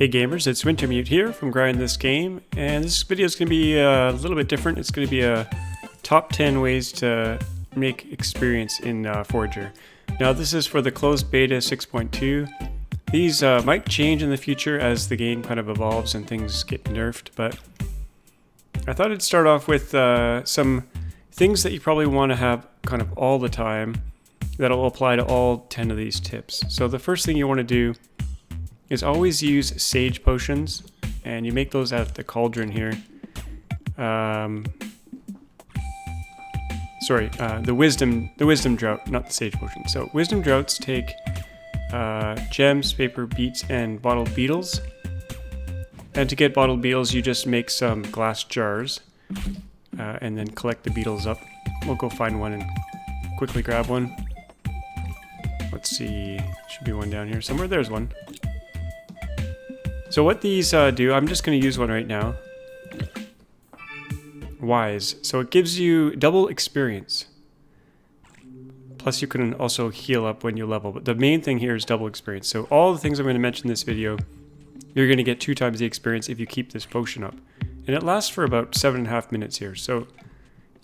Hey gamers, it's Transmute here from Grind This Game, and this video is going to be a little bit different. It's going to be a top 10 ways to make experience in Forager. Now this is for the closed beta 6.2. These might change in the future as the game kind of evolves and things get nerfed, but I thought I'd start off with some things that you probably want to have kind of all the time that'll apply to all 10 of these tips. So the first thing you want to do is always use sage potions, and you make those out of the cauldron here. The wisdom drought, not the sage potion. So wisdom droughts take gems, paper, beets, and bottled beetles. And to get bottled beetles, you just make some glass jars and then collect the beetles up. We'll go find one and quickly grab one. Let's see, should be one down here somewhere. There's one. So what these do, I'm just going to use one right now. Wise. So it gives you double experience. Plus you can also heal up when you level. But the main thing here is double experience. So all the things I'm going to mention in this video, you're going to get 2 times the experience if you keep this potion up. And it lasts for about 7.5 minutes here. So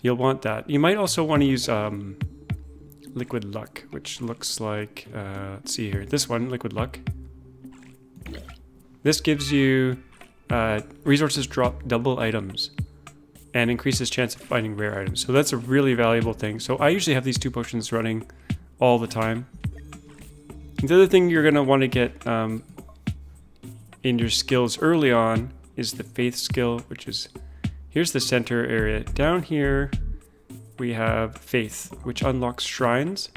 you'll want that. You might also want to use liquid luck, which looks like, let's see here. This one, liquid luck. This gives you resources drop double items and increases chance of finding rare items. So that's a really valuable thing. So I usually have these 2 potions running all the time. The other thing you're going to want to get in your skills early on is the faith skill, which is, here's the center area. Down here we have faith, which unlocks shrines.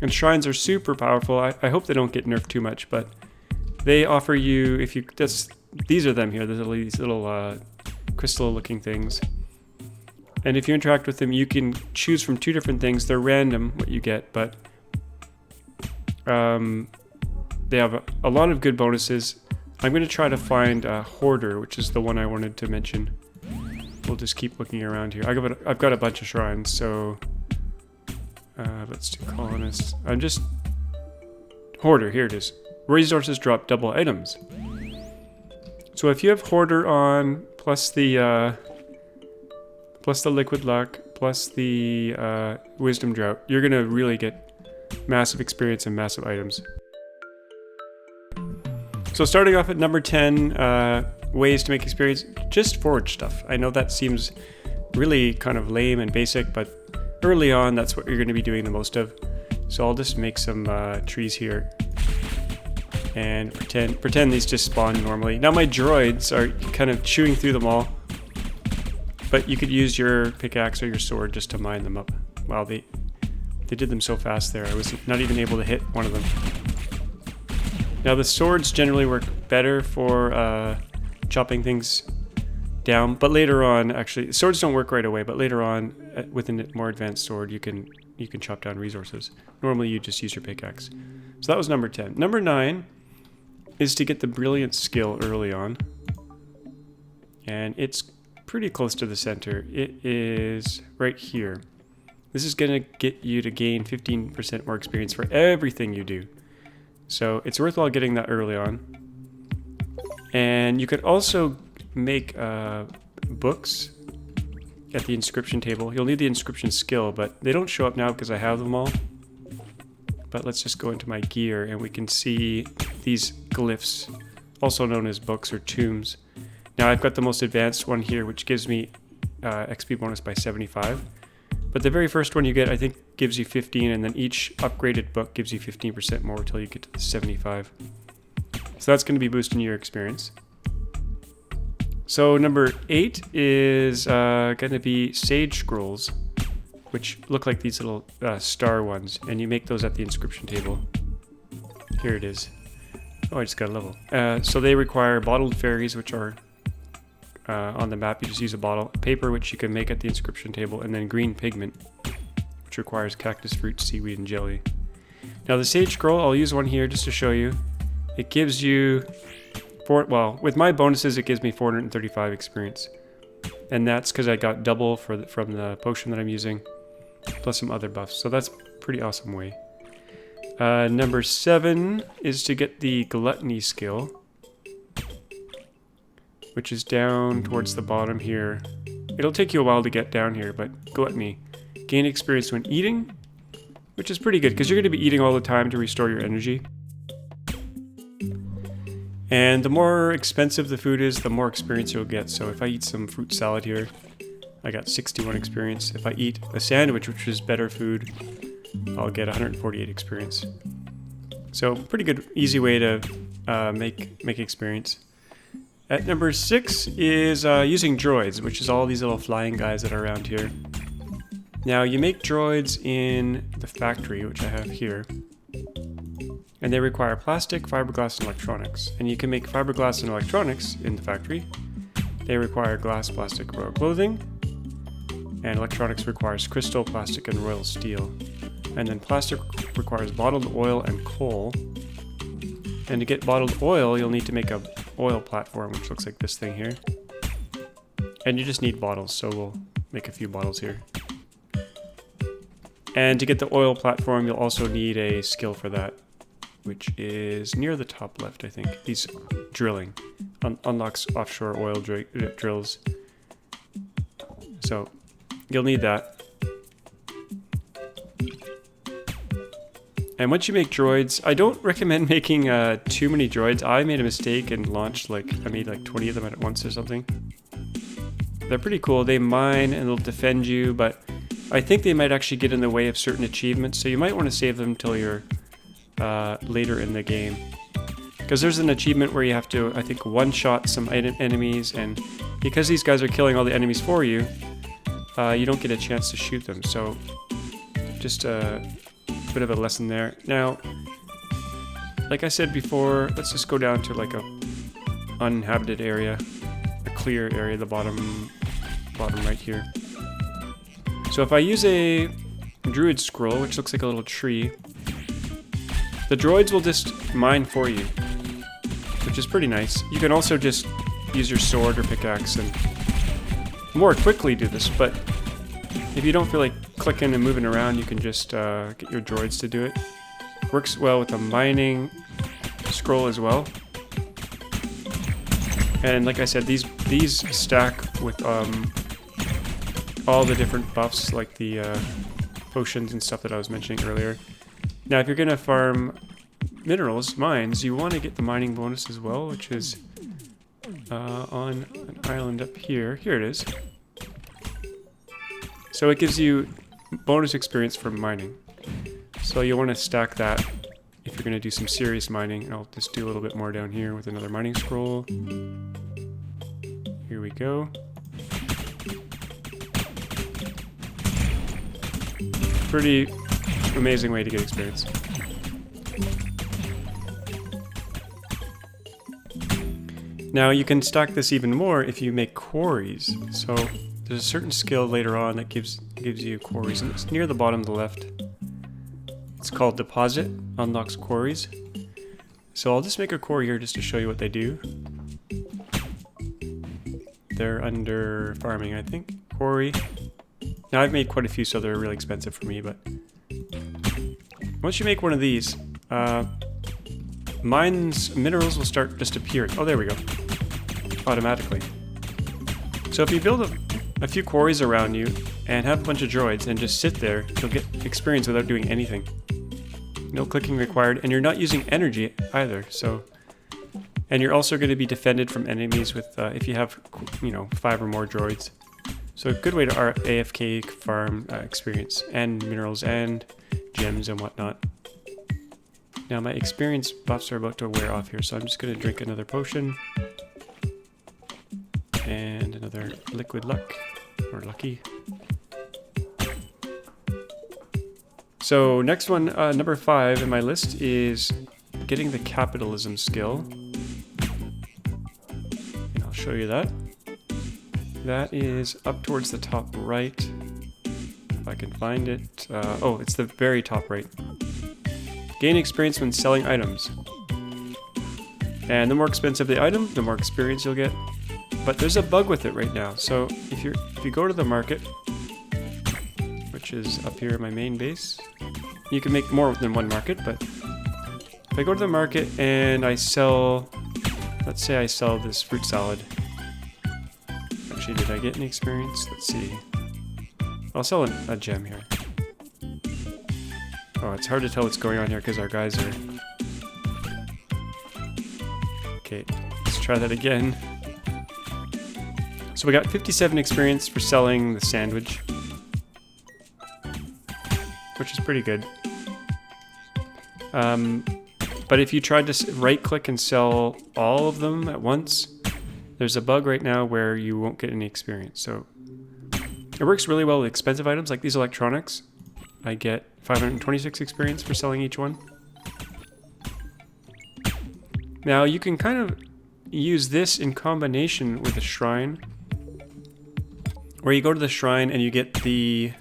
And shrines are super powerful. I hope they don't get nerfed too much, but they offer you, if you, these are them here, these little crystal looking things. And if you interact with them, you can choose from 2 different things. They're random what you get, but they have a lot of good bonuses. I'm going to try to find a hoarder, which is the one I wanted to mention. We'll just keep looking around here. I've got a bunch of shrines, so let's do colonists. Hoarder, here it is. Resources drop double items. So if you have hoarder on, plus the liquid luck, plus the wisdom drought, you're gonna really get massive experience and massive items. So starting off at number 10, ways to make experience, just forage stuff. I know that seems really kind of lame and basic, but early on that's what you're gonna be doing the most of. So I'll just make some trees here. And pretend these just spawn normally. Now my droids are kind of chewing through them all, but you could use your pickaxe or your sword just to mine them up. Wow, they did them so fast there. I was not even able to hit one of them. Now the swords generally work better for chopping things down, but later on, actually, swords don't work right away. But later on, with a more advanced sword, you can chop down resources. Normally, you just use your pickaxe. So that was number 10. Number 9 is to get the Brilliance skill early on. And it's pretty close to the center. It is right here. This is going to get you to gain 15% more experience for everything you do. So it's worthwhile getting that early on. And you could also make books at the inscription table. You'll need the inscription skill, but they don't show up now because I have them all. But let's just go into my gear and we can see these glyphs, also known as books or tombs. Now I've got the most advanced one here, which gives me XP bonus by 75. But the very first one you get, I think, gives you 15, and then each upgraded book gives you 15% more until you get to the 75. So that's going to be boosting your experience. So number 8 is going to be sage scrolls, which look like these little star ones, and you make those at the inscription table. Here it is. Oh, I just got a level. So they require bottled fairies, which are on the map. You just use a bottle. Paper, which you can make at the inscription table, and then green pigment, which requires cactus fruit, seaweed, and jelly. Now the sage scroll, I'll use one here just to show you. It gives you, with my bonuses, it gives me 435 experience. And that's because I got double from the potion that I'm using, plus some other buffs. So that's a pretty awesome way. Number 7 is to get the Gluttony skill. which is down towards the bottom here. It'll take you a while to get down here, but Gluttony. Gain experience when eating, which is pretty good because you're going to be eating all the time to restore your energy. And the more expensive the food is, the more experience you'll get. So if I eat some fruit salad here, I got 61 experience. If I eat a sandwich, which is better food, I'll get 148 experience. So pretty good, easy way to make experience. At number 6 is using droids, which is all these little flying guys that are around here. Now you make droids in the factory, which I have here. And they require plastic, fiberglass, and electronics. And you can make fiberglass and electronics in the factory. They require glass, plastic, royal clothing. And electronics requires crystal, plastic, and royal steel. And then plastic requires bottled oil and coal. And to get bottled oil, you'll need to make a oil platform, which looks like this thing here. And you just need bottles, so we'll make a few bottles here. And to get the oil platform, you'll also need a skill for that, which is near the top left, I think. These drilling unlocks offshore oil drills. So you'll need that. And once you make droids, I don't recommend making too many droids. I made a mistake and launched I made like 20 of them at once or something. They're pretty cool. They mine and they'll defend you, but I think they might actually get in the way of certain achievements. So you might want to save them until you're later in the game. Because there's an achievement where you have to, I think, one-shot some enemies, and because these guys are killing all the enemies for you, you don't get a chance to shoot them. So just a bit of a lesson there. Now, like I said before, let's just go down to like a uninhabited area, a clear area, the bottom right here. So if I use a druid scroll, which looks like a little tree, the droids will just mine for you, which is pretty nice. You can also just use your sword or pickaxe and more quickly do this, but if you don't feel like clicking and moving around, you can just get your droids to do it. Works well with a mining scroll as well. And like I said, these stack with all the different buffs, like the potions and stuff that I was mentioning earlier. Now, if you're going to farm minerals, mines, you want to get the mining bonus as well, which is on an island up here. Here it is. So it gives you bonus experience from mining. So you want to stack that if you're going to do some serious mining. And I'll just do a little bit more down here with another mining scroll. Here we go. Pretty amazing way to get experience. Now you can stack this even more if you make quarries. So there's a certain skill later on that gives you quarries, and it's near the bottom of the left. It's called deposit, unlocks quarries. So I'll just make a quarry here just to show you what they do. They're under farming, I think. Quarry. Now I've made quite a few, so they're really expensive for me, but once you make one of these, minerals will start just appearing. Oh, there we go. Automatically. So if you build a few quarries around you and have a bunch of droids and just sit there, you'll get experience without doing anything. No clicking required, and you're not using energy either. So, and you're also going to be defended from enemies with if you have, 5 or more droids. So a good way to AFK farm experience and minerals and gems and whatnot. Now my experience buffs are about to wear off here, so I'm just going to drink another potion. And another liquid luck, or lucky. So next one, number 5 in my list is getting the capitalism skill. And I'll show you that. That is up towards the top right, if I can find it. Oh, it's the very top right. Gain experience when selling items. And the more expensive the item, the more experience you'll get. But there's a bug with it right now. So if you go to the market, which is up here in my main base, you can make more than one market, but if I go to the market and I sell, let's say I sell this fruit salad, Actually, did I get any experience? Let's see. I'll sell a gem here. Oh, it's hard to tell what's going on here because our guys are... Okay, let's try that again. So we got 57 experience for selling the sandwich, which is pretty good. But if you tried to right-click and sell all of them at once, there's a bug right now where you won't get any experience. So it works really well with expensive items like these electronics. I get 526 experience for selling each one. Now you can kind of use this in combination with a shrine, where you go to the shrine and you get there's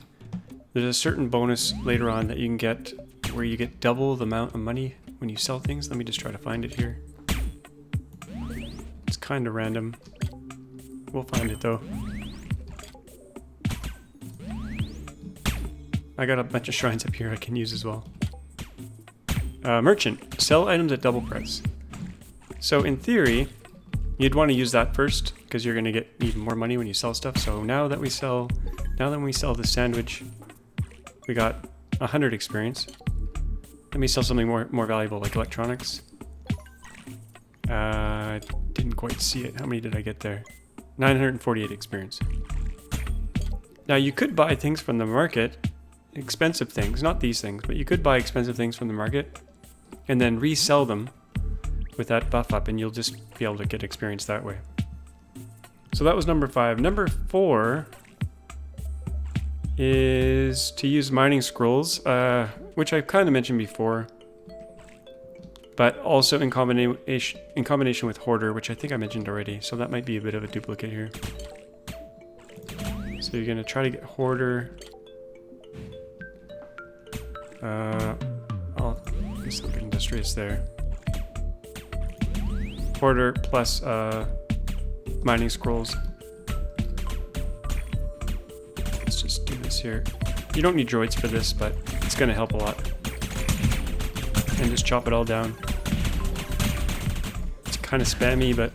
a certain bonus later on that you can get where you get double the amount of money when you sell things. Let me just try to find it here. It's kind of random. We'll find it though. I got a bunch of shrines up here I can use as well. Merchant. Sell items at double price. So in theory, you'd want to use that first because you're going to get even more money when you sell stuff. So now that we sell the sandwich, we got 100 experience. Let me sell something more valuable like electronics. Didn't quite see it. How many did I get there? 948 experience. Now you could buy things from the market, expensive things, not these things, but you could buy expensive things from the market and then resell them with that buff up, and you'll just be able to get experience that way. So that was number 5. Number 4 is to use mining scrolls, which I've kind of mentioned before, but also in combination with hoarder, which I think I mentioned already. So that might be a bit of a duplicate here. So you're gonna try to get hoarder. I'll get industrious there. Hoarder plus mining scrolls. Let's just do this here. You don't need droids for this, but it's going to help a lot. And just chop it all down. It's kind of spammy, but...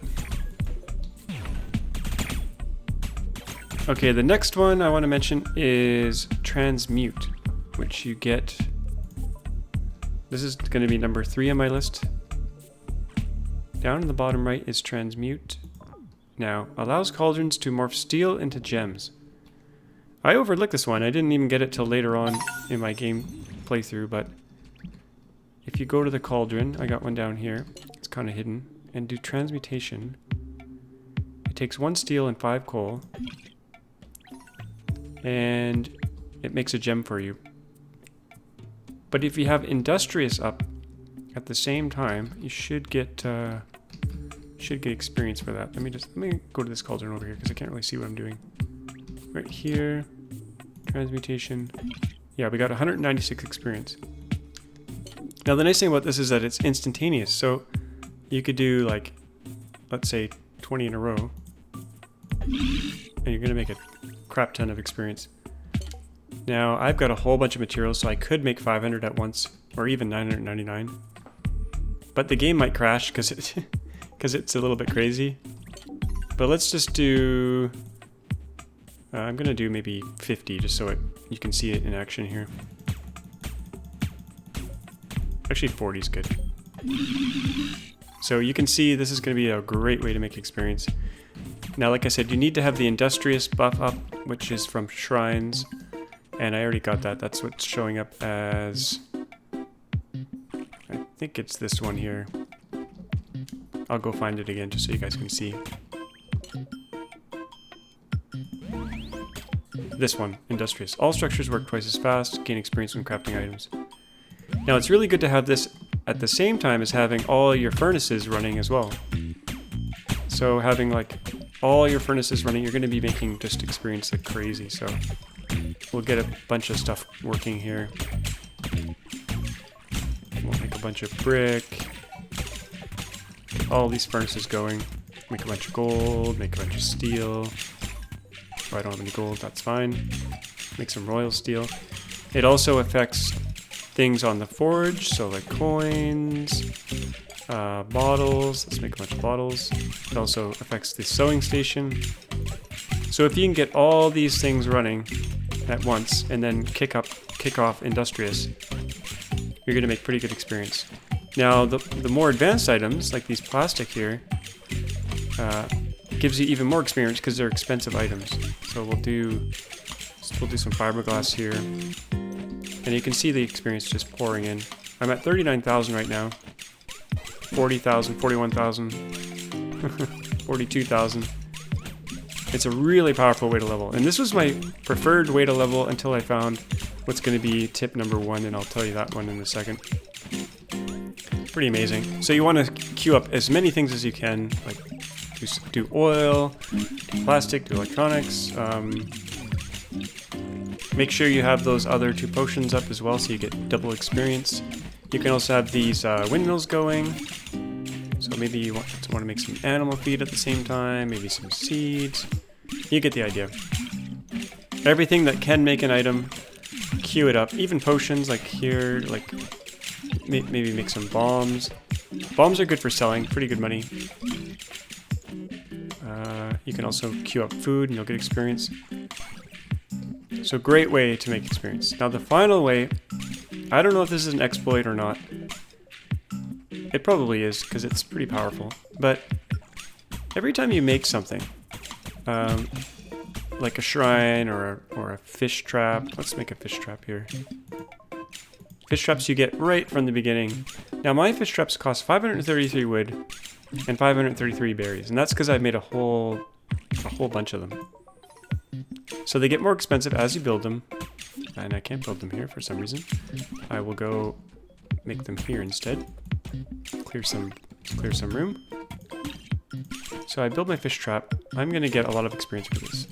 Okay, the next one I want to mention is Transmute, which you get... This is going to be number 3 on my list. Down in the bottom right is Transmute. Now, allows cauldrons to morph steel into gems. I overlooked this one. I didn't even get it till later on in my game playthrough, but if you go to the cauldron, I got one down here, it's kind of hidden, and do transmutation, it takes 1 steel and 5 coal, and it makes a gem for you. But if you have industrious up at the same time, you should get experience for that. Let me go to this cauldron over here because I can't really see what I'm doing. Right here, transmutation. Yeah, we got 196 experience. Now the nice thing about this is that it's instantaneous, so you could do like, let's say 20 in a row, and you're gonna make a crap ton of experience. Now I've got a whole bunch of materials, so I could make 500 at once, or even 999. But the game might crash because it's a little bit crazy. But let's just do... I'm going to do maybe 50 just so you can see it in action here. Actually 40 is good. So you can see this is going to be a great way to make experience. Now like I said, you need to have the industrious buff up, which is from shrines. And I already got that. That's what's showing up as... I think it's this one here. I'll go find it again just so you guys can see. This one, industrious. All structures work twice as fast, gain experience when crafting items. Now it's really good to have this at the same time as having all your furnaces running as well. So having like all your furnaces running, you're going to be making just experience like crazy. So we'll get a bunch of stuff working here. We'll make a bunch of brick. All these furnaces going. Make a bunch of gold, make a bunch of steel. Oh, I don't have any gold, that's fine. Make some royal steel. It also affects things on the forge, so like coins, bottles. Let's make a bunch of bottles. It also affects the sewing station. So if you can get all these things running at once and then kick off industrious, you're going to make pretty good experience. Now the more advanced items, like these plastic here, gives you even more experience because they're expensive items. So we'll do some fiberglass here, and you can see the experience just pouring in. I'm at 39,000 right now. 40,000, 41,000, 42,000. It's a really powerful way to level, and this was my preferred way to level until I found what's going to be tip number 1, and I'll tell you that one in a second. Pretty amazing. So you want to queue up as many things as you can, like do oil, do plastic, do electronics. Make sure you have those other 2 potions up as well, so you get double experience. You can also have these windmills going. So maybe you want to make some animal feed at the same time, maybe some seeds. You get the idea. Everything that can make an item, queue it up. Even potions, like here, like maybe make some bombs. Bombs are good for selling, pretty good money. You can also queue up food and you'll get experience. So great way to make experience. Now the final way, I don't know if this is an exploit or not. It probably is, because it's pretty powerful. But every time you make something, like a shrine or a fish trap, let's make a fish trap here. Fish traps you get right from the beginning. Now my fish traps cost 533 wood and 533 berries, and that's because I've made a whole bunch of them. So they get more expensive as you build them, and I can't build them here for some reason. I will go make them here instead. Clear some room. So I build my fish trap. I'm gonna get a lot of experience for this.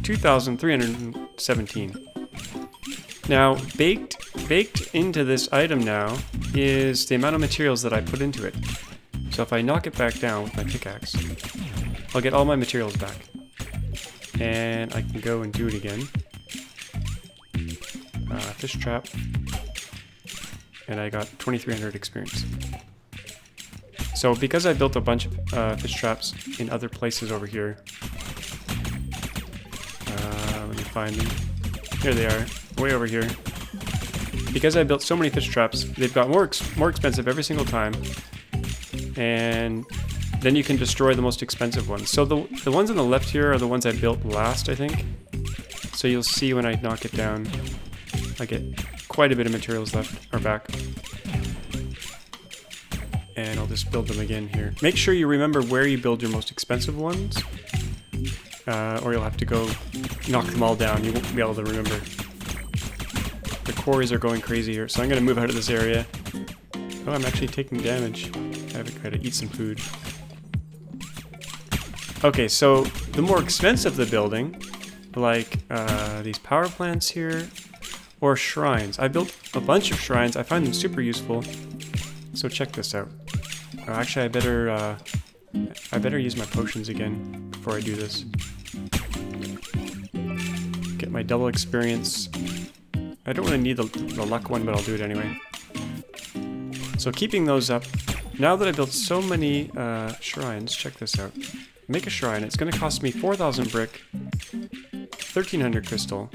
2,317. Now baked into this item now is the amount of materials that I put into it. So if I knock it back down with my pickaxe, I'll get all my materials back. And I can go and do it again. Fish trap. And I got 2,300 experience. So because I built a bunch of fish traps in other places over here, let me find them. Here they are, way over here. Because I built so many fish traps, they've got more expensive every single time, and then you can destroy the most expensive ones. So the ones on the left here are the ones I built last, I think. So you'll see when I knock it down, I get quite a bit of materials left, or back. And I'll just build them again here. Make sure you remember where you build your most expensive ones, or you'll have to go knock them all down. You won't be able to remember. The quarries are going crazy here, so I'm going to move out of this area. Oh, I'm actually taking damage. I gotta eat some food. Okay, so the more expensive the building, like these power plants here, or shrines. I built a bunch of shrines. I find them super useful. So check this out. Actually, I better use my potions again before I do this. Get my double experience. I don't really need the luck one, but I'll do it anyway. So keeping those up. Now that I built so many shrines, check this out. Make a shrine. It's going to cost me 4,000 brick, 1,300 crystal.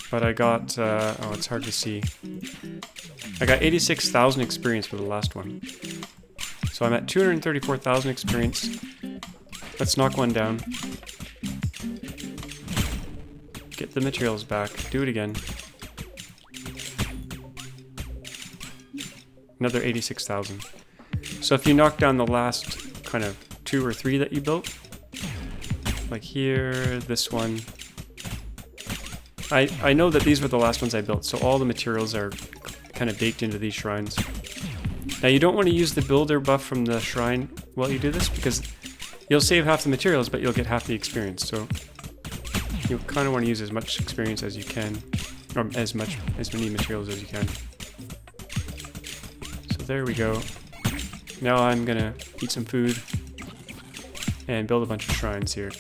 But I got, oh, it's hard to see. I got 86,000 experience for the last one. So I'm at 234,000 experience. Let's knock one down. Get the materials back. Do it again. Another 86,000. So if you knock down the last kind of 2 or 3 that you built, like here, this one. I know that these were the last ones I built, so all the materials are kind of baked into these shrines. Now you don't want to use the builder buff from the shrine while you do this, because you'll save half the materials, but you'll get half the experience. So you kind of want to use as much experience as you can, or as many materials as you can. So there we go. Now I'm gonna eat some food and build a bunch of shrines here.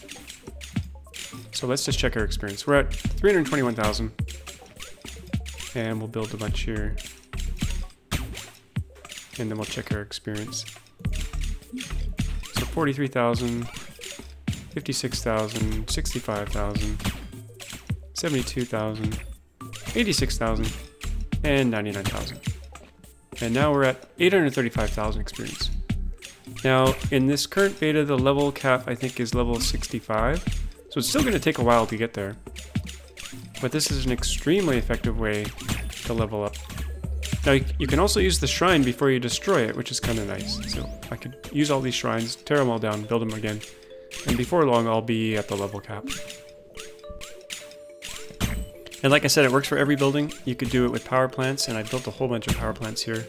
So let's just check our experience. We're at 321,000, and we'll build a bunch here, and then we'll check our experience. So 43,000, 56,000, 65,000, 72,000, 86,000, and 99,000. And now we're at 835,000 experience. Now, in this current beta, the level cap, I think, is level 65. So it's still going to take a while to get there. But this is an extremely effective way to level up. Now, you can also use the shrine before you destroy it, which is kind of nice. So I could use all these shrines, tear them all down, build them again. And before long, I'll be at the level cap. And like I said, it works for every building. You could do it with power plants, and I built a whole bunch of power plants here.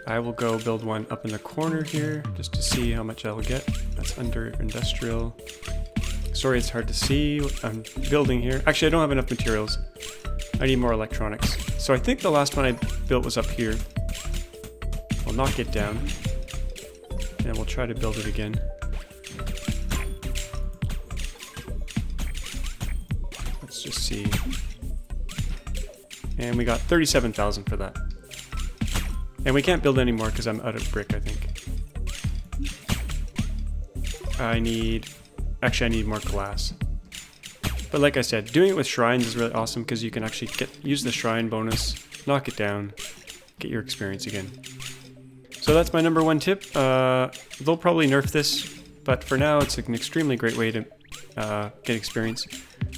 I will go build one up in the corner here, just to see how much I'll get. That's under industrial. Sorry, it's hard to see what I'm building here. Actually, I don't have enough materials. I need more electronics. So I think the last one I built was up here. I'll knock it down, and we'll try to build it again. Let's just see. And we got 37,000 for that. And we can't build anymore because I'm out of brick, I think. I need more glass. But like I said, doing it with shrines is really awesome because you can actually use the shrine bonus, knock it down, get your experience again. So that's my number one tip. They'll probably nerf this, but for now it's an extremely great way to get experience.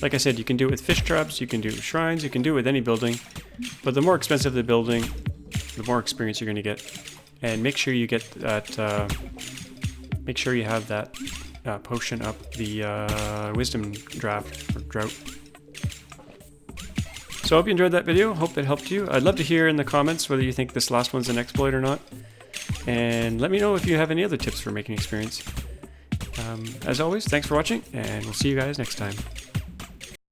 Like I said, you can do it with fish traps, you can do it with shrines, you can do it with any building, but the more expensive the building, the more experience you're going to get. And make sure you get that, make sure you have that potion up the wisdom draft or drought. So I hope you enjoyed that video, hope it helped you. I'd love to hear in the comments whether you think this last one's an exploit or not. And let me know if you have any other tips for making experience. As always, thanks for watching, and we'll see you guys next time.